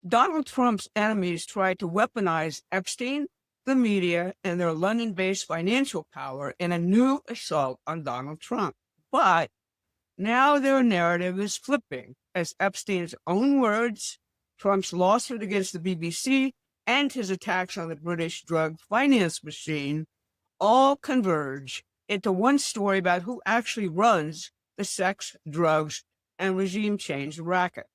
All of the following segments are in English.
Donald Trump's enemies tried to weaponize Epstein, the media, and their London-based financial power in a new assault on Donald Trump. But now their narrative is flipping, as Epstein's own words, Trump's lawsuit against the BBC, and his attacks on the British drug finance machine all converge into one story about who actually runs the sex, drugs, and regime change racket.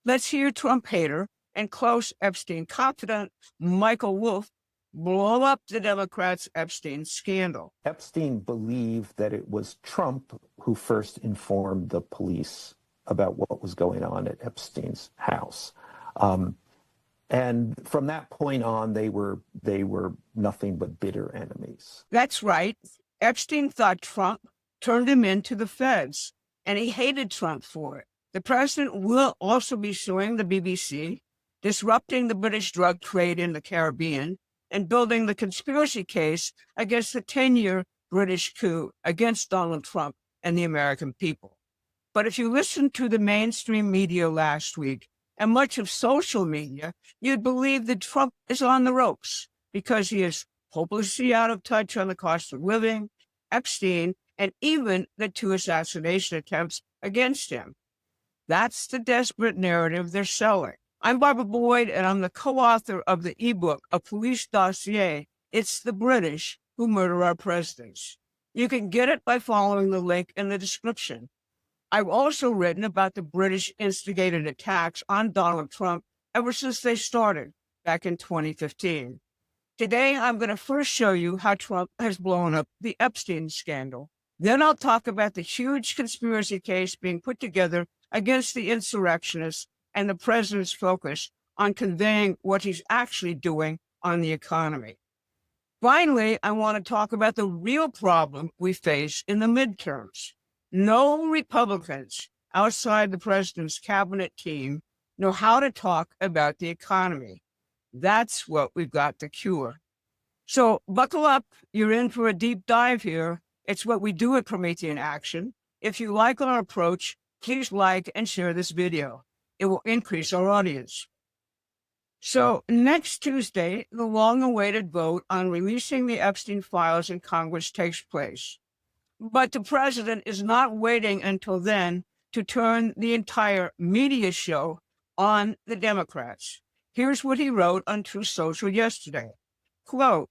Let's hear Trump hater and close Epstein confidant Michael Wolff blow up the Democrats' Epstein scandal. Epstein believed that it was Trump who first informed the police about what was going on at Epstein's house. And from that point on, they were nothing but bitter enemies. That's right. Epstein thought Trump turned him into the feds, and he hated Trump for it. The president will also be suing the BBC, disrupting the British drug trade in the Caribbean, and building the conspiracy case against the 10-year British coup against Donald Trump and the American people. But if you listened to the mainstream media last week and much of social media, you'd believe that Trump is on the ropes because he is hopelessly out of touch on the cost of living, Epstein, and even the 2 assassination attempts against him. That's the desperate narrative they're selling. I'm Barbara Boyd, and I'm the co-author of the ebook, A Police Dossier. It's the British who murder our presidents. You can get it by following the link in the description. I've also written about the British instigated attacks on Donald Trump ever since they started back in 2015. Today, I'm going to first show you how Trump has blown up the Epstein scandal. Then I'll talk about the huge conspiracy case being put together against the insurrectionists and the president's focus on conveying what he's actually doing on the economy. Finally, I want to talk about the real problem we face in the midterms. No Republicans outside the president's cabinet team know how to talk about the economy. That's what we've got to cure. So buckle up. You're in for a deep dive here. It's what we do at Promethean Action. If you like our approach, please like and share this video. It will increase our audience. So next Tuesday, the long-awaited vote on releasing the Epstein files in Congress takes place. But the president is not waiting until then to turn the entire media show on the Democrats. Here's what he wrote on Truth Social yesterday. Quote,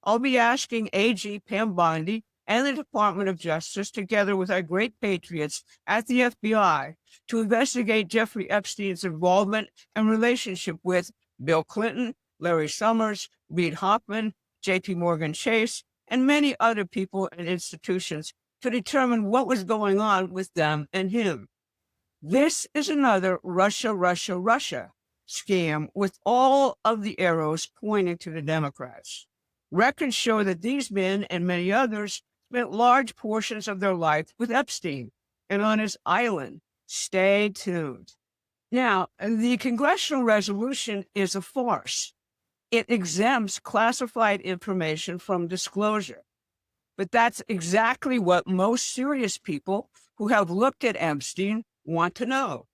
I'll be asking AG Pam Bondi and the Department of Justice, together with our great patriots at the FBI, to investigate Jeffrey Epstein's involvement and relationship with Bill Clinton, Larry Summers, Reid Hoffman, JP Morgan Chase, and many other people and institutions to determine what was going on with them and him. This is another Russia, Russia, Russia scam with all of the arrows pointing to the Democrats. Records show that these men and many others spent large portions of their life with Epstein and on his island. Stay tuned. Now, the congressional resolution is a farce. It exempts classified information from disclosure. But that's exactly what most serious people who have looked at Epstein want to know.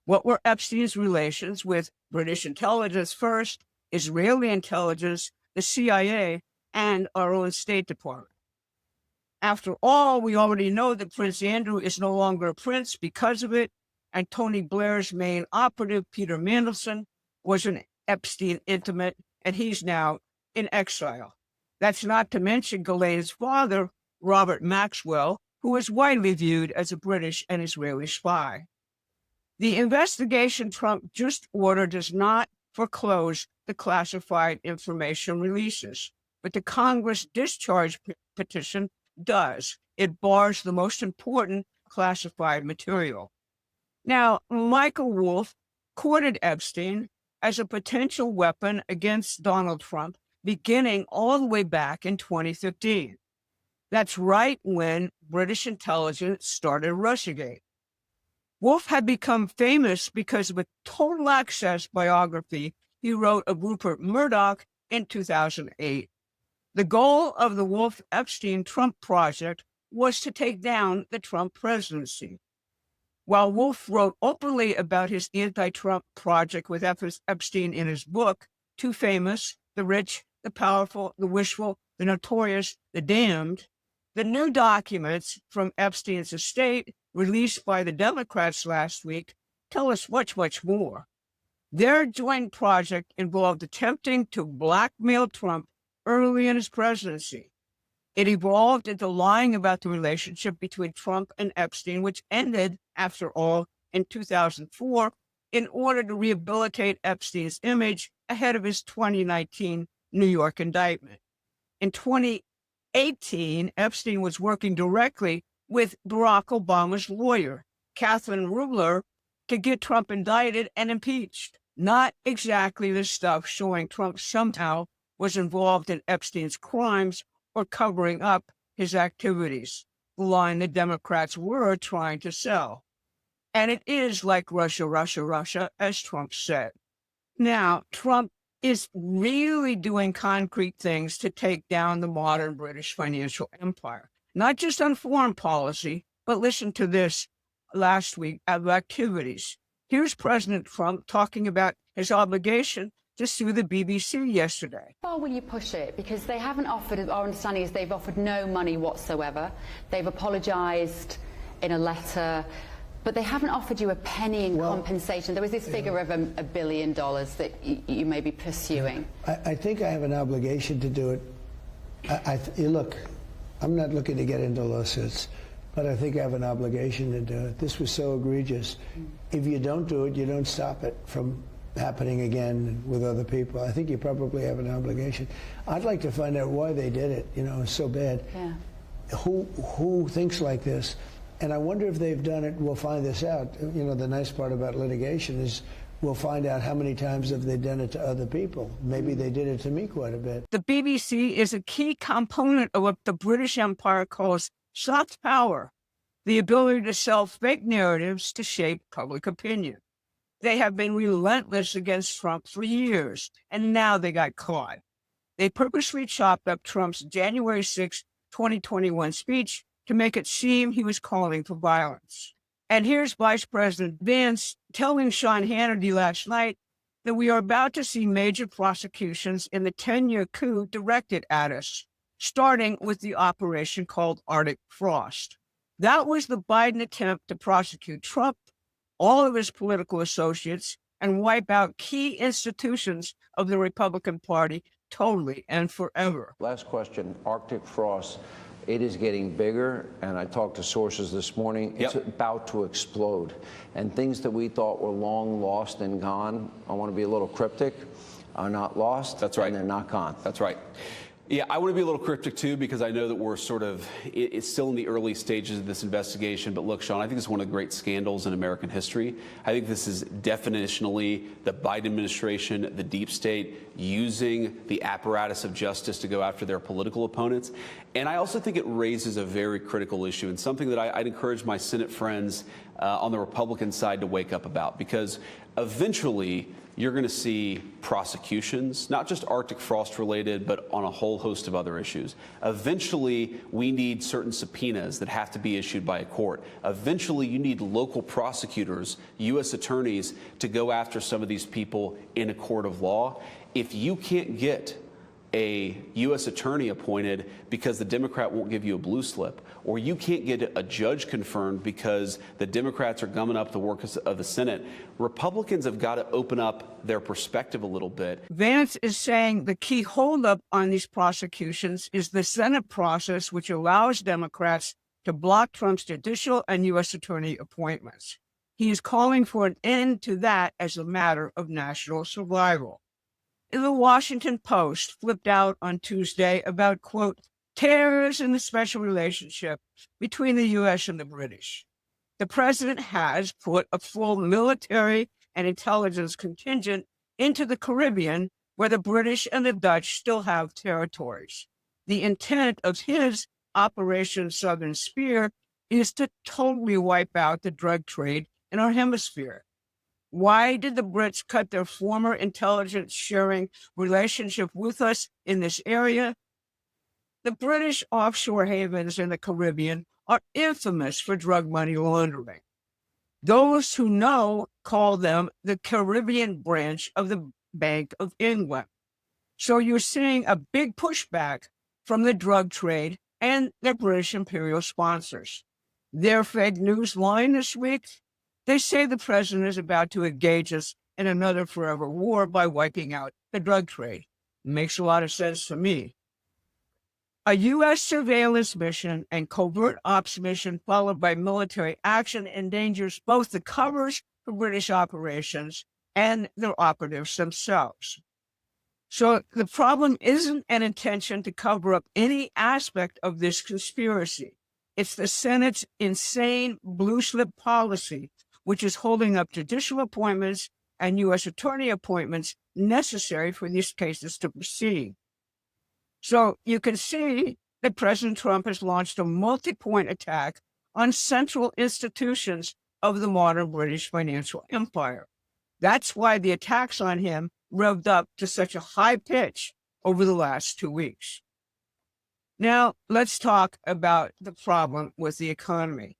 What were Epstein's relations with British intelligence first, Israeli intelligence, the CIA, and our own State Department? After all, we already know that Prince Andrew is no longer a prince because of it, and Tony Blair's main operative, Peter Mandelson, was an Epstein intimate, and he's now in exile. That's not to mention Ghislaine's father, Robert Maxwell, who is widely viewed as a British and Israeli spy. The investigation Trump just ordered does not foreclose the classified information releases, but the Congress discharge petition does. It bars the most important classified material. Now, Michael Wolff courted Epstein as a potential weapon against Donald Trump beginning all the way back in 2015. That's right when British intelligence started Russiagate. Wolff had become famous because of a total access biography he wrote of Rupert Murdoch in 2008. The goal of the Wolff-Epstein-Trump project was to take down the Trump presidency. While Wolff wrote openly about his anti-Trump project with Epstein in his book, Too Famous, The Rich, The Powerful, The Wishful, The Notorious, The Damned, the new documents from Epstein's estate, released by the Democrats last week, tell us much, much more. Their joint project involved attempting to blackmail Trump early in his presidency. It evolved into lying about the relationship between Trump and Epstein, which ended, after all, in 2004, in order to rehabilitate Epstein's image ahead of his 2019 New York indictment. In 2018, Epstein was working directly with Barack Obama's lawyer, Catherine Rubler, to get Trump indicted and impeached. Not exactly the stuff showing Trump somehow was involved in Epstein's crimes or covering up his activities, the line the Democrats were trying to sell. And it is like Russia, Russia, Russia, as Trump said. Now, Trump is really doing concrete things to take down the modern British financial empire, not just on foreign policy, but listen to this last week of activities. Here's President Trump talking about his obligation to sue the BBC yesterday. How far will you push it? Because they haven't offered, our understanding is they've offered no money whatsoever. They've apologised in a letter, but they haven't offered you a penny in compensation. There was this figure of $1 billion that you may be pursuing. I think I have an obligation to do it. Look, I'm not looking to get into lawsuits, but I think I have an obligation to do it. This was so egregious. If you don't do it, you don't stop it from happening again with other people. I think you probably have an obligation. I'd like to find out why they did it. You know, it's so bad. Yeah. Who thinks like this? And I wonder if they've done it. We'll find this out. You know, the nice part about litigation is we'll find out how many times have they done it to other people. Maybe they did it to me quite a bit. The BBC is a key component of what the British Empire calls soft power, the ability to sell fake narratives to shape public opinion. They have been relentless against Trump for years, and now they got caught. They purposely chopped up Trump's January 6, 2021 speech to make it seem he was calling for violence. And here's Vice President Vance telling Sean Hannity last night that we are about to see major prosecutions in the 10-year coup directed at us, starting with the operation called Arctic Frost. That was the Biden attempt to prosecute Trump, all of his political associates, and wipe out key institutions of the Republican Party totally and forever. Last question, Arctic Frost. It is getting bigger, and I talked to sources this morning. It's about to explode. And things that we thought were long lost and gone, I want to be a little cryptic, are not lost. That's right. And they're not gone. That's right. Yeah, I want to be a little cryptic, too, because I know that we're it's still in the early stages of this investigation. But look, Sean, I think this is one of the great scandals in American history. I think this is definitionally the Biden administration, the deep state, using the apparatus of justice to go after their political opponents. And I also think it raises a very critical issue and something that I'd encourage my Senate friends on the Republican side to wake up about, because eventually you're going to see prosecutions, not just Arctic Frost related, but on a whole host of other issues. Eventually, we need certain subpoenas that have to be issued by a court. Eventually, you need local prosecutors, U.S. attorneys, to go after some of these people in a court of law. If you can't get a U.S. attorney appointed because the Democrat won't give you a blue slip, or you can't get a judge confirmed because the Democrats are gumming up the work of the Senate, Republicans have got to open up their perspective a little bit. Vance is saying the key holdup on these prosecutions is the Senate process, which allows Democrats to block Trump's judicial and U.S. attorney appointments. He is calling for an end to that as a matter of national survival. The Washington Post flipped out on Tuesday about, quote, tears in the special relationship between the U.S. and the British. The president has put a full military and intelligence contingent into the Caribbean, where the British and the Dutch still have territories. The intent of his Operation Southern Spear is to totally wipe out the drug trade in our hemisphere. Why did the Brits cut their former intelligence sharing relationship with us in this area? The British offshore havens in the Caribbean are infamous for drug money laundering. Those who know call them the Caribbean branch of the Bank of England. So you're seeing a big pushback from the drug trade and their British imperial sponsors. Their fake news line this week, they say the president is about to engage us in another forever war by wiping out the drug trade. Makes a lot of sense to me. A U.S. surveillance mission and covert ops mission followed by military action endangers both the covers for British operations and their operatives themselves. So the problem isn't an intention to cover up any aspect of this conspiracy. It's the Senate's insane blue slip policy, which is holding up judicial appointments and U.S. attorney appointments necessary for these cases to proceed. So you can see that President Trump has launched a multi-point attack on central institutions of the modern British financial empire. That's why the attacks on him revved up to such a high pitch over the last 2 weeks. Now, let's talk about the problem with the economy.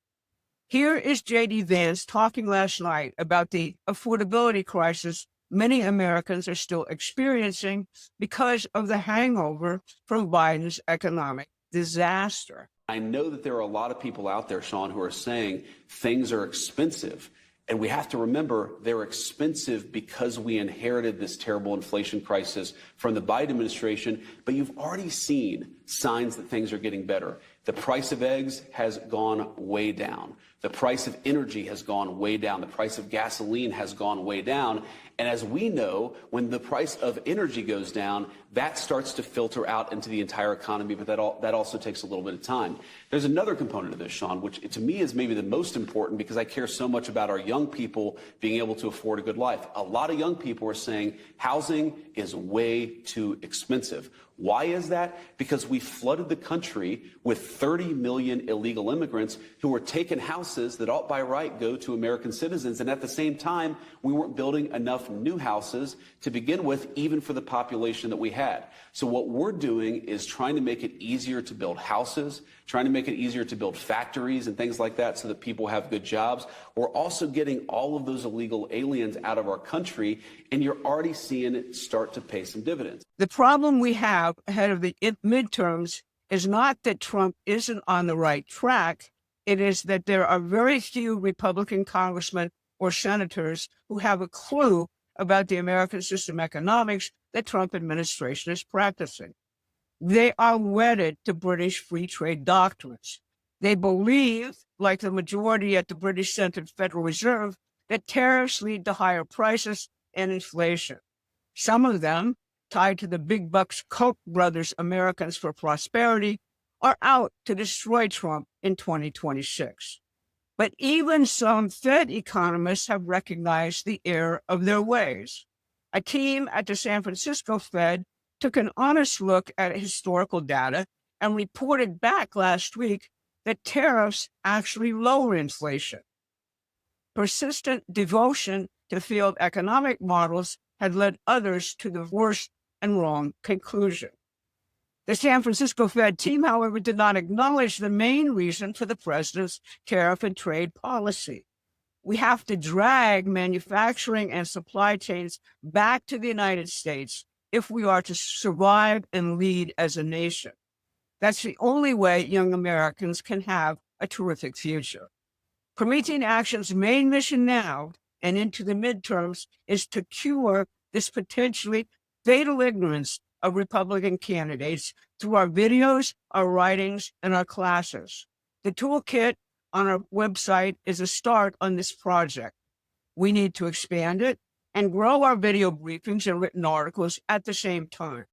Here is J.D. Vance talking last night about the affordability crisis many Americans are still experiencing because of the hangover from Biden's economic disaster. I know that there are a lot of people out there, Sean, who are saying things are expensive. And we have to remember they're expensive because we inherited this terrible inflation crisis from the Biden administration. But you've already seen signs that things are getting better. The price of eggs has gone way down. The price of energy has gone way down. The price of gasoline has gone way down. And as we know, when the price of energy goes down, that starts to filter out into the entire economy, but that also takes a little bit of time. There's another component of this, Sean, which to me is maybe the most important because I care so much about our young people being able to afford a good life. A lot of young people are saying housing is way too expensive. Why is that? Because we flooded the country with 30 million illegal immigrants who were taking houses that ought by right go to American citizens. And at the same time, we weren't building enough new houses to begin with, even for the population that we had. So what we're doing is trying to make it easier to build houses, trying to make it easier to build factories and things like that so that people have good jobs. We're also getting all of those illegal aliens out of our country, and you're already seeing it start to pay some dividends. The problem we have ahead of the midterms is not that Trump isn't on the right track. It is that there are very few Republican congressmen or senators who have a clue about the American system economics that Trump administration is practicing. They are wedded to British free trade doctrines. They believe, like the majority at the British-centered Federal Reserve, that tariffs lead to higher prices and inflation. Some of them, tied to the big bucks Koch brothers Americans for Prosperity, are out to destroy Trump in 2026. But even some Fed economists have recognized the error of their ways. A team at the San Francisco Fed took an honest look at historical data and reported back last week that tariffs actually lower inflation. Persistent devotion to failed economic models had led others to the worst and wrong conclusion. The San Francisco Fed team, however, did not acknowledge the main reason for the president's tariff and trade policy. We have to drag manufacturing and supply chains back to the United States if we are to survive and lead as a nation. That's the only way young Americans can have a terrific future. Committee Action's main mission now and into the midterms is to cure this potentially fatal ignorance of Republican candidates through our videos, our writings, and our classes. The toolkit on our website is a start on this project. We need to expand it and grow our video briefings and written articles at the same time.